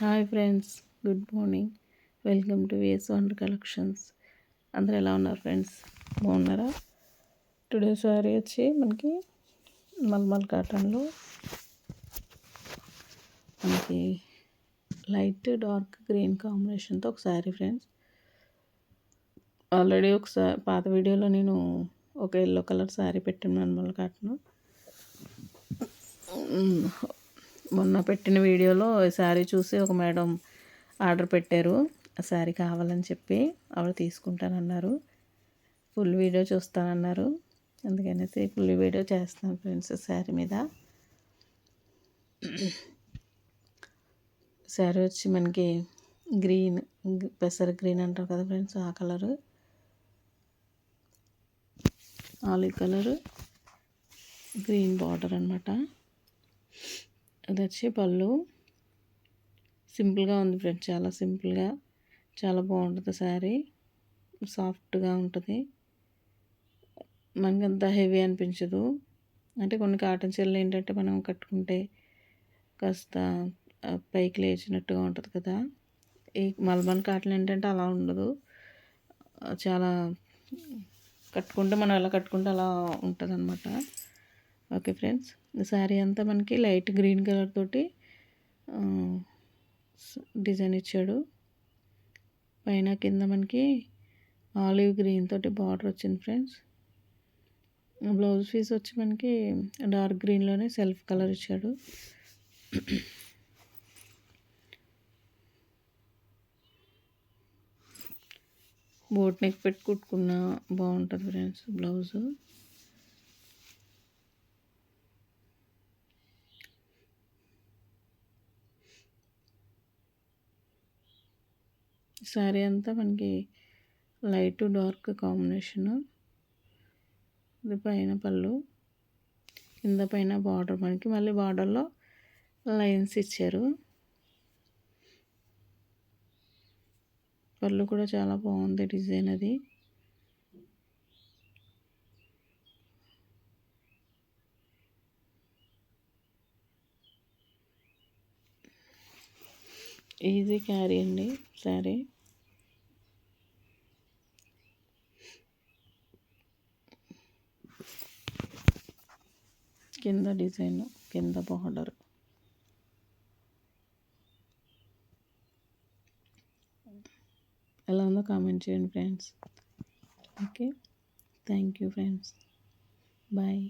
Hi friends, good morning. Welcome to ways wonder collections. అందరూ ఎలా ఉన్నారు ఫ్రెండ్స్? బాగున్నారా? టుడే సారీ వచ్చి మనకి మల్మల్ కాటన్లో మనకి లైట్ డార్క్ గ్రీన్ కాంబినేషన్తో ఒక శారీ ఫ్రెండ్స్. ఆల్రెడీ ఒకసారి పాత వీడియోలో నేను ఒక ఎల్లో కలర్ శారీ పెట్టాను మల్మల్ కాటన్. మొన్న పెట్టిన వీడియోలో ఈ శారీ చూసి ఒక మేడం ఆర్డర్ పెట్టారు. ఆ శారీ కావాలని చెప్పి ఆవిడ తీసుకుంటానన్నారు. ఫుల్ వీడియో చూస్తానన్నారు. అందుకనేసి ఫుల్ వీడియో చేస్తాను ఫ్రెండ్స్. శారీ మీద శారీ వచ్చి మనకి గ్రీన్, పెసర గ్రీన్ అంటారు కదా ఫ్రెండ్స్, ఆ colour, olive colour, green border అనమాట. అది వచ్చి పళ్ళు. సింపుల్గా ఉంది ఫ్రెండ్స్, చాలా సింపుల్గా, చాలా బాగుంటుంది శారీ. సాఫ్ట్గా ఉంటుంది, మనకంత హెవీ అనిపించదు. అంటే కొన్ని కాటన్ చీరలు ఏంటంటే మనం కట్టుకుంటే కాస్త పైకి లేచినట్టుగా ఉంటుంది కదా. ఈ మల్మల్ కాటన్ ఏంటంటే అలా ఉండదు. చాలా కట్టుకుంటే మనం ఎలా కట్టుకుంటే అలా ఉంటుంది అనమాట. ఓకే ఫ్రెండ్స్, ఈ శారీ అంతా మనకి లైట్ గ్రీన్ కలర్ తోటి డిజైన్ ఇచ్చాడు. పైన కింద మనకి ఆలివ్ గ్రీన్ తోటి బార్డర్ వచ్చింది ఫ్రెండ్స్. బ్లౌజ్ పీస్ వచ్చి మనకి డార్క్ గ్రీన్లోనే సెల్ఫ్ కలర్ ఇచ్చాడు. బోట్ నెక్ పెట్టి కుట్టుకున్న బాగుంటుంది ఫ్రెండ్స్ బ్లౌజు. శారీ అంతా మనకి లైట్ డార్క్ కాంబినేషను. ఇది పైన పళ్ళు, కింద పైన బార్డర్, మనకి మళ్ళీ బార్డర్లో లైన్స్ ఇచ్చారు. పళ్ళు కూడా చాలా బాగుంది డిజైన్. అది ఈజీ క్యారీ అండి శారీ. కింద డిజైన్, కింద బార్డర్. ఎలా ఉందో కామెంట్ చేయండి friends. Okay, thank you friends, bye.